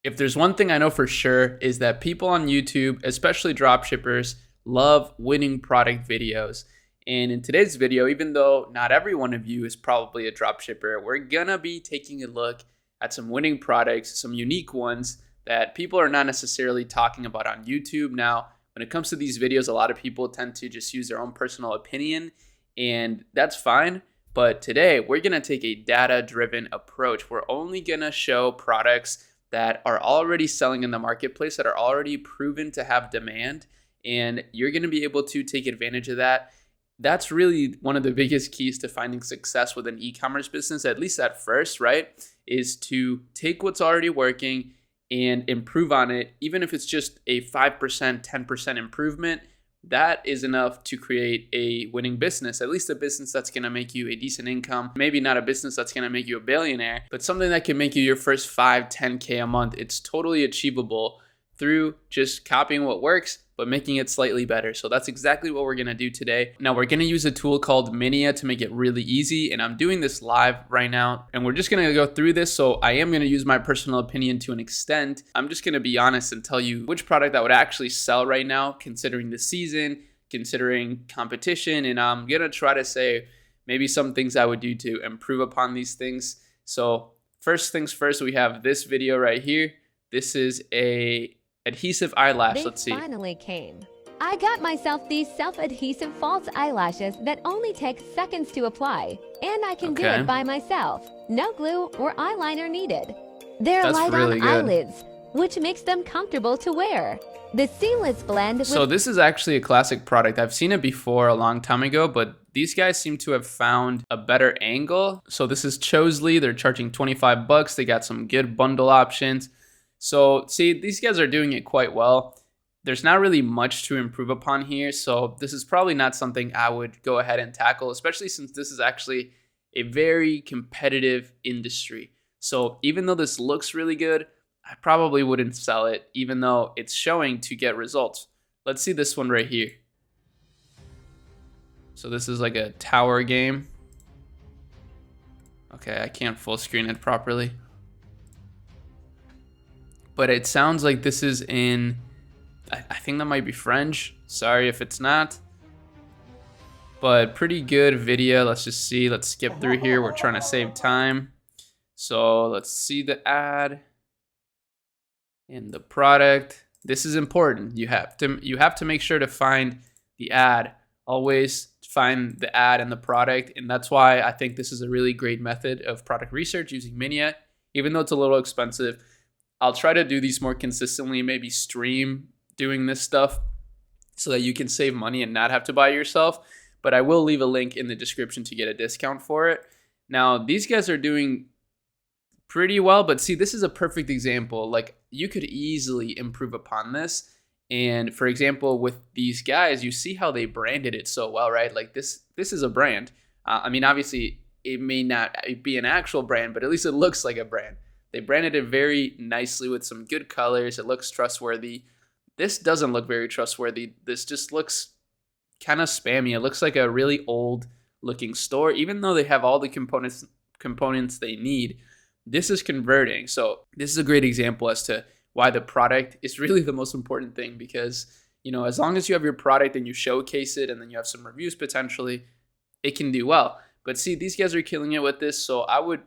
If there's one thing I know for sure is that people on YouTube, especially dropshippers, love winning product videos. And in today's video, even though not every one of you is probably a dropshipper, we're gonna be taking a look at some winning products, some unique ones that people are not necessarily talking about on YouTube. Now, when it comes to these videos, a lot of people tend to just use their own personal opinion, and that's fine. But today, we're gonna take a data-driven approach. We're only gonna show products that are already selling in the marketplace, that are already proven to have demand, and you're going to be able to take advantage of that. That's really one of the biggest keys to finding success with an e-commerce business, at least at first, right? Is to take what's already working and improve on it. Even if it's just a 5%, 10% improvement, that is enough to create a winning business, at least a business that's going to make you a decent income. Maybe not a business that's going to make you a billionaire, but something that can make you your first 5, 10K a month. It's totally achievable through just copying what works, but making it slightly better. So that's exactly what we're gonna do today. Now we're gonna use a tool called Minia to make it really easy, and I'm doing this live right now, and we're just gonna go through this. So I am gonna use my personal opinion to an extent. I'm just gonna be honest and tell you which product that would actually sell right now, considering the season, considering competition, and I'm gonna try to say maybe some things I would do to improve upon these things. So first things first, we have this video right here. This is a adhesive eyelash. They Let's see. finally came. I got myself these self-adhesive false eyelashes that only take seconds to apply, and I can do Okay. it by myself. No glue or eyeliner needed. They're That's light really on good. eyelids, which makes them comfortable to wear. The seamless blend So with this is actually a classic product. I've seen it before a long time ago, but these guys seem to have found a better angle. So this is Chosely. They're charging 25 bucks. They got some good bundle options. So see, these guys are doing it quite well. There's not really much to improve upon here. So this is probably not something I would go ahead and tackle, especially since this is actually a very competitive industry. So even though this looks really good, I probably wouldn't sell it, even though it's showing to get results. Let's see this one right here. So this is like a tower game. Okay, I can't full screen it properly. But it sounds like this is in, I think that might be French. Sorry if it's not. But pretty good video. Let's just see. Let's skip through here. We're trying to save time. So let's see the ad and the product. This is important. You have to make sure to find the ad. Always find the ad and the product. And that's why I think this is a really great method of product research using Minia. Even though it's a little expensive, I'll try to do these more consistently, maybe stream doing this stuff so that you can save money and not have to buy it yourself. But I will leave a link in the description to get a discount for it. Now, these guys are doing pretty well, but see, this is a perfect example. Like, you could easily improve upon this. And for example, with these guys, you see how they branded it so well, right? Like this is a brand. I mean, obviously, it may not be an actual brand, but at least it looks like a brand. They branded it very nicely with some good colors. It looks trustworthy. This doesn't look very trustworthy. This just looks kind of spammy. It looks like a really old looking store, even though they have all the components they need. This is converting. So this is a great example as to why the product is really the most important thing, because, you know, as long as you have your product and you showcase it and then you have some reviews potentially, it can do well. But see, these guys are killing it with this. So I would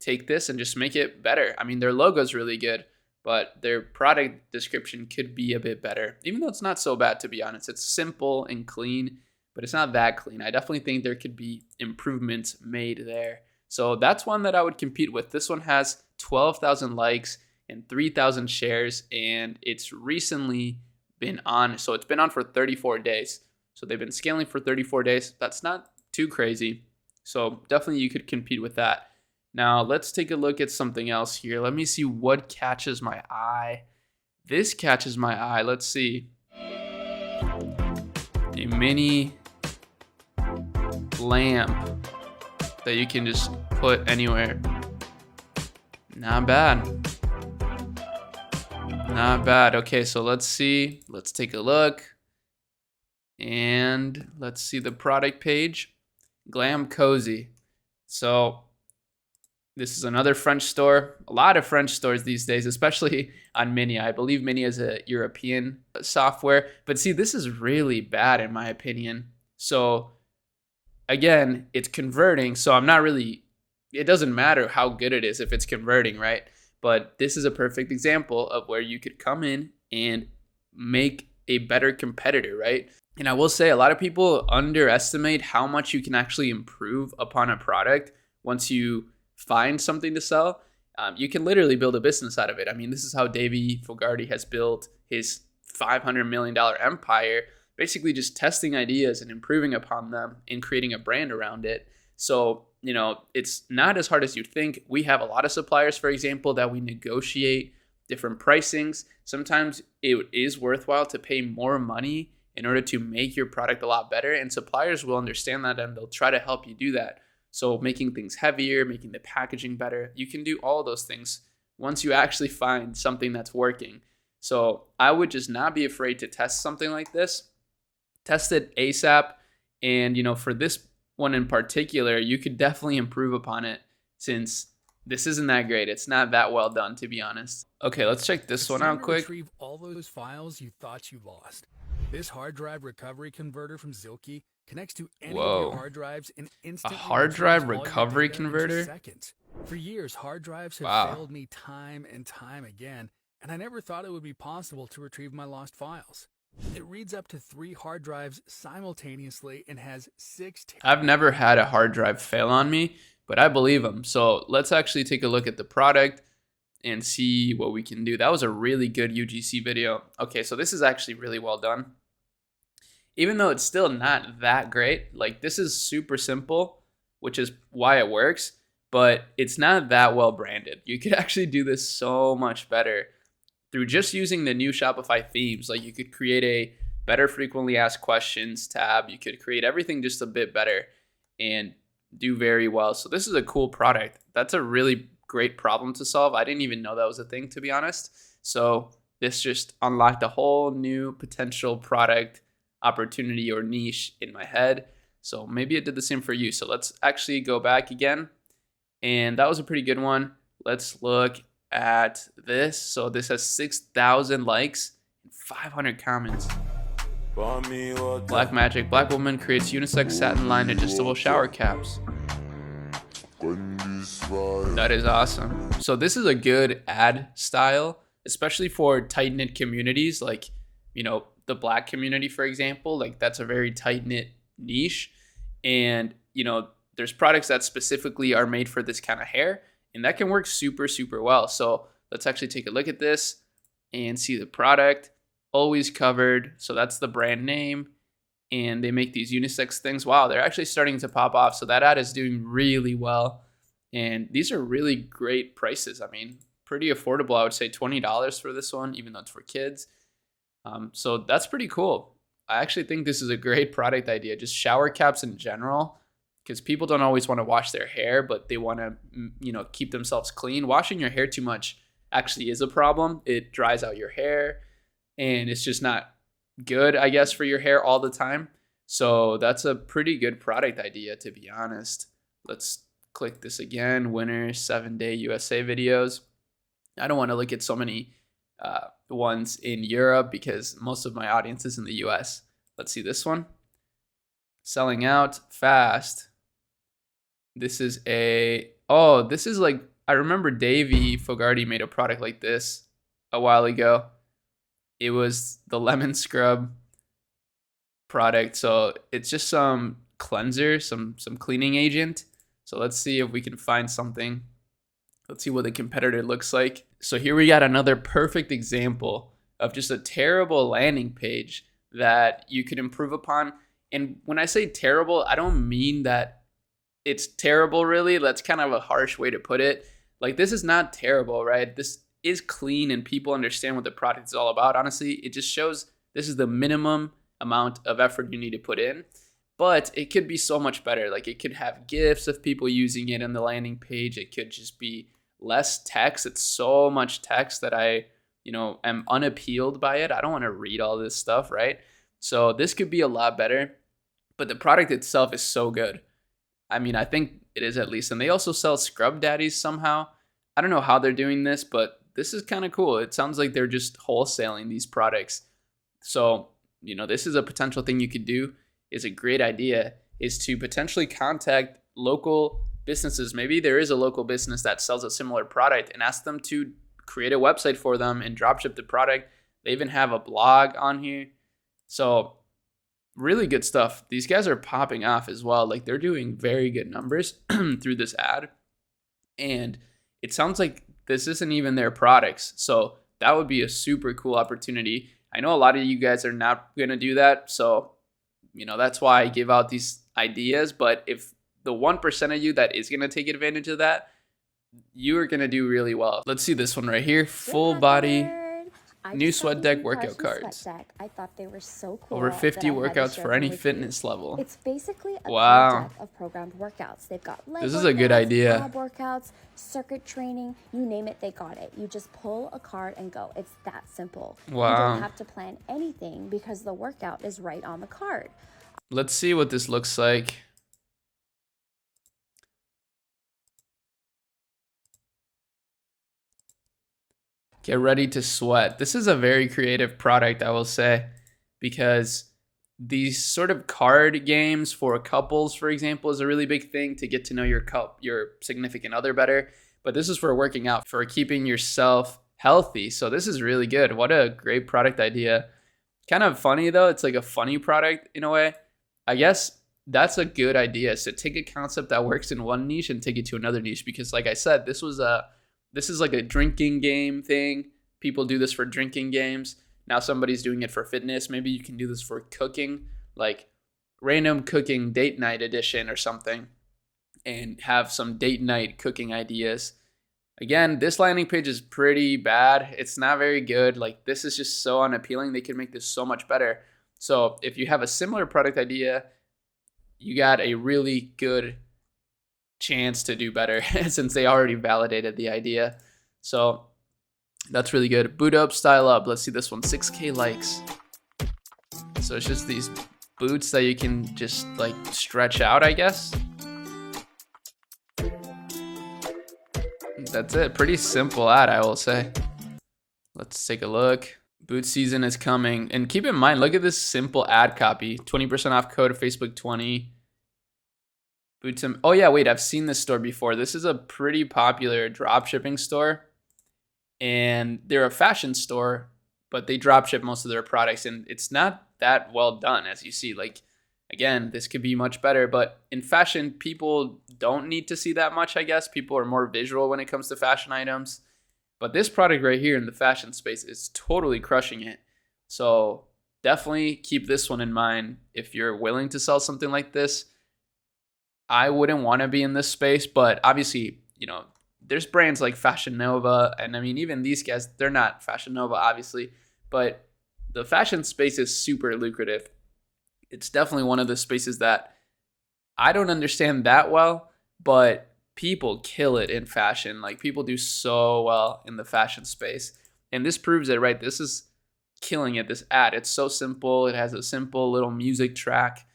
take this and just make it better. I mean, their logo is really good, but their product description could be a bit better, even though it's not so bad, to be honest. It's simple and clean, but it's not that clean. I definitely think there could be improvements made there. So that's one that I would compete with. This one has 12,000 likes and 3,000 shares, and it's recently been on. So it's been on for 34 days. So they've been scaling for 34 days. That's not too crazy. So definitely you could compete with that. Now, let's take a look at something else here. Let me see what catches my eye. This catches my eye. Let's see. A mini lamp that you can just put anywhere. Not bad. Not bad. Okay, so let's see. Let's take a look. And let's see the product page. Glam Cozy. So This is another French store. A lot of French stores these days, especially on Mini. I believe Mini is a European software. But see, this is really bad in my opinion. So again, it's converting. So I'm not really, it doesn't matter how good it is if it's converting, right? But this is a perfect example of where you could come in and make a better competitor, right? And I will say a lot of people underestimate how much you can actually improve upon a product once you find something to sell. You can literally build a business out of it. I mean, this is how Davey Fogarty has built his $500 million empire, basically just testing ideas and improving upon them and creating a brand around it. So, it's not as hard as you think. We have a lot of suppliers, for example, that we negotiate different pricings. Sometimes it is worthwhile to pay more money in order to make your product a lot better. And suppliers will understand that and they'll try to help you do that. So making things heavier, making the packaging better, you can do all those things once you actually find something that's working. So I would just not be afraid to test something like this. Test it ASAP. And, for this one in particular, you could definitely improve upon it since this isn't that great. It's not that well done, to be honest. Okay, let's check this one out quick. Retrieve all those files you thought you lost. This hard drive recovery converter from Zilkey connects to any of your hard drives and instantly a hard drive retrieves all your recovery data in converter? just seconds. For years, hard drives have failed me time and time again, and I never thought it would be possible to retrieve my lost files. It reads up to 3 hard drives simultaneously and has 6 I've never had a hard drive fail on me, but I believe them. So let's actually take a look at the product and see what we can do. That was a really good UGC video. Okay, so this is actually really well done. Even though it's still not that great, like this is super simple, which is why it works, but it's not that well branded. You could actually do this so much better through just using the new Shopify themes. Like you could create a better frequently asked questions tab. You could create everything just a bit better and do very well. So this is a cool product. That's a really great problem to solve. I didn't even know that was a thing, to be honest. So this just unlocked a whole new potential product opportunity or niche in my head. So maybe it did the same for you. So let's actually go back again. And that was a pretty good one. Let's look at this. So this has 6,000 likes and 500 comments. Black Magic. Black woman creates unisex satin lined adjustable shower caps. That is awesome. So this is a good ad style, especially for tight-knit communities like, the Black community, for example. Like that's a very tight-knit niche. And, there's products that specifically are made for this kind of hair, and that can work super, super well. So let's actually take a look at this and see the product. Always covered. So that's the brand name. And they make these unisex things. Wow, they're actually starting to pop off. So that ad is doing really well. And these are really great prices. I mean, pretty affordable. I would say $20 for this one, even though it's for kids. So that's pretty cool. I actually think this is a great product idea. Just shower caps in general, because people don't always want to wash their hair, but they want to, keep themselves clean. Washing your hair too much actually is a problem. It dries out your hair, and it's just not good, I guess, for your hair all the time. So that's a pretty good product idea, to be honest. Let's click this again. Winner 7-day USA videos. I don't want to look at so many ones in Europe because most of my audience is in the US. Let's see this one. Selling out fast. This is like, I remember Davey Fogarty made a product like this a while ago. It was the lemon scrub product. So it's just some cleanser, some cleaning agent. So let's see if we can find something. Let's see what the competitor looks like. So here we got another perfect example of just a terrible landing page that you could improve upon. And when I say terrible, I don't mean that it's terrible, really. That's kind of a harsh way to put it. Like, this is not terrible, right? This is clean and people understand what the product is all about. Honestly, it just shows this is the minimum amount of effort you need to put in. But it could be so much better. Like, it could have GIFs of people using it on the landing page. It could just be less text. It's so much text that I, am unappealed by it. I don't want to read all this stuff, right? So this could be a lot better. But the product itself is so good. I mean, I think it is at least. And they also sell scrub daddies somehow. I don't know how they're doing this, but this is kind of cool. It sounds like they're just wholesaling these products. So, this is a potential thing you could do. Is a great idea, is to potentially contact local businesses. Maybe there is a local business that sells a similar product and ask them to create a website for them and dropship the product. They even have a blog on here. So really good stuff. These guys are popping off as well. Like they're doing very good numbers through this ad. And it sounds like this isn't even their products. So that would be a super cool opportunity. I know a lot of you guys are not going to do that. So, that's why I give out these ideas. But if the 1% of you that is going to take advantage of that, you are going to do really well. Let's see this one right here. Full body new sweat deck workout cards. I thought they were so cool. Over 50 workouts for any fitness level. It's basically a wow. deck of programmed workouts. They've got leg this is a good idea. Ab workouts, circuit training, you name it, they got it. You just pull a card and go. It's that simple. Wow. You don't have to plan anything because the workout is right on the card. Let's see what this looks like. Get ready to sweat. This is a very creative product, I will say, because these sort of card games for couples, for example, is a really big thing to get to know your significant other better. But this is for working out, for keeping yourself healthy. So this is really good. What a great product idea. Kind of funny though. It's like a funny product in a way. I guess that's a good idea. So take a concept that works in one niche and take it to another niche. Because like I said, this is like a drinking game thing. People do this for drinking games. Now somebody's doing it for fitness. Maybe you can do this for cooking, like random cooking date night edition or something, and have some date night cooking ideas. Again, this landing page is pretty bad. It's not very good. Like this is just so unappealing. They could make this so much better. So if you have a similar product idea, you got a really good chance to do better since they already validated the idea. So that's really good. Boot up, style up. Let's see this one. 6K likes. So it's just these boots that you can just like stretch out, I guess. That's it. Pretty simple ad, I will say. Let's take a look. Boot season is coming. And keep in mind, look at this simple ad copy. 20% off code Facebook 20. Boots. Oh yeah, wait, I've seen this store before. This is a pretty popular drop shipping store. And they're a fashion store, but they drop ship most of their products. And it's not that well done, as you see. Like, again, this could be much better. But in fashion, people don't need to see that much, I guess. People are more visual when it comes to fashion items. But this product right here in the fashion space is totally crushing it. So definitely keep this one in mind. If you're willing to sell something like this, I wouldn't want to be in this space. But obviously, there's brands like Fashion Nova. And I mean, even these guys, they're not Fashion Nova, obviously. But the fashion space is super lucrative. It's definitely one of the spaces that I don't understand that well, but people kill it in fashion. Like people do so well in the fashion space. And this proves it, right? This is killing it, this ad. It's so simple. It has a simple little music track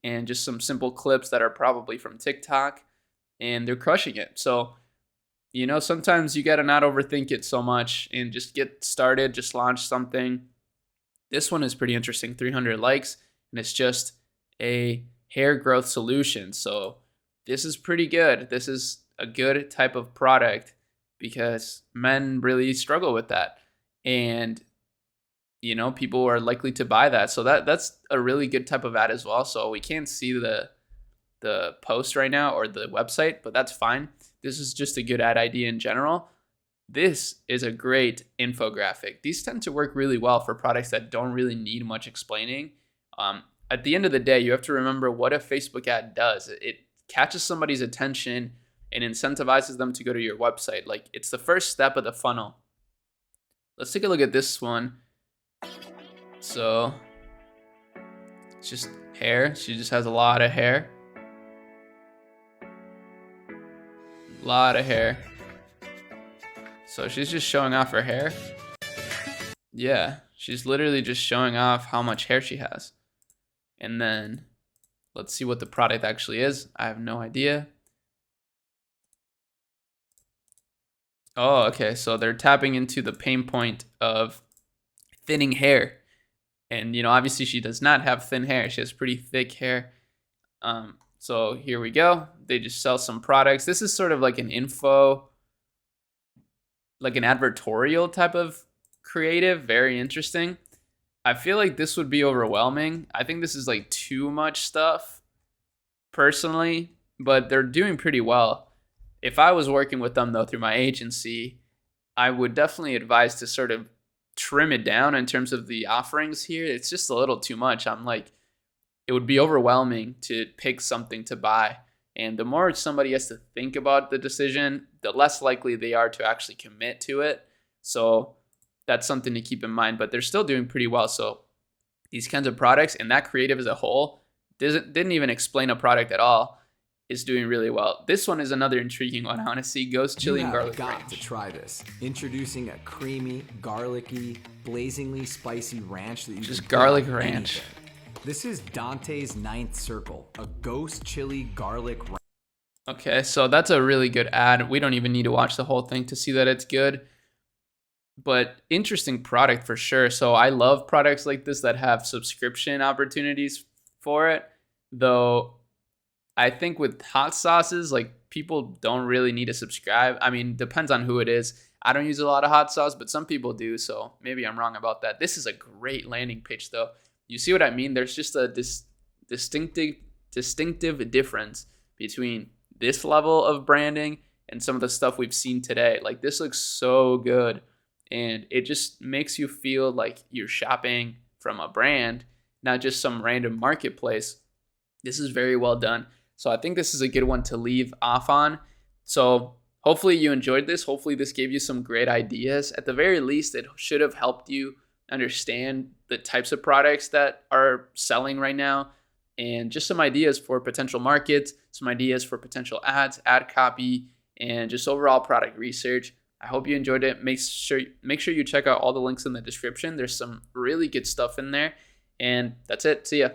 and just some simple clips that are probably from TikTok, and they're crushing it. So, sometimes you got to not overthink it so much and just get started, just launch something. This one is pretty interesting, 300 likes, and it's just a hair growth solution. So this is pretty good. This is a good type of product because men really struggle with that. And, people are likely to buy that. So that's a really good type of ad as well. So we can't see the post right now or the website, but that's fine. This is just a good ad idea in general. This is a great infographic. These tend to work really well for products that don't really need much explaining. At the end of the day, you have to remember what a Facebook ad does. It catches somebody's attention and incentivizes them to go to your website. Like it's the first step of the funnel. Let's take a look at this one. So it's just hair. She just has a lot of hair. Lot of hair. So she's just showing off her hair. Yeah, she's literally just showing off how much hair she has. And then Let's see what the product actually is. I have no idea. Oh, okay. So they're tapping into the pain point of thinning hair. And, obviously she does not have thin hair. She has pretty thick hair. So here we go. They just sell some products. This is sort of like an info, like an advertorial type of creative. Very interesting. I feel like this would be overwhelming. I think this is like too much stuff personally, but they're doing pretty well. If I was working with them though through my agency, I would definitely advise to sort of trim it down in terms of the offerings here. It's just a little too much. I'm like, it would be overwhelming to pick something to buy. And the more somebody has to think about the decision, the less likely they are to actually commit to it. So that's something to keep in mind, but they're still doing pretty well. So these kinds of products and that creative as a whole didn't even explain a product at all, is doing really well. This one is another intriguing one. I want to see Ghost Chili and Garlic got Ranch. to try this. Introducing a creamy, garlicky, blazingly spicy ranch that you Just can garlic put on ranch. anything. This is Dante's Ninth Circle, a ghost chili garlic ranch. Okay, so that's a really good ad. We don't even need to watch the whole thing to see that it's good. But interesting product for sure. So I love products like this that have subscription opportunities for it. Though I think with hot sauces, like people don't really need to subscribe. I mean, depends on who it is. I don't use a lot of hot sauce, but some people do. So maybe I'm wrong about that. This is a great landing page though. You see what I mean? There's just a distinctive difference between this level of branding and some of the stuff we've seen today. Like this looks so good. And it just makes you feel like you're shopping from a brand, not just some random marketplace. This is very well done. So I think this is a good one to leave off on. So hopefully you enjoyed this. Hopefully this gave you some great ideas. At the very least, it should have helped you understand the types of products that are selling right now and just some ideas for potential markets, some ideas for potential ads, ad copy, and just overall product research. I hope you enjoyed it. Make sure you check out all the links in the description. There's some really good stuff in there. And that's it. See ya.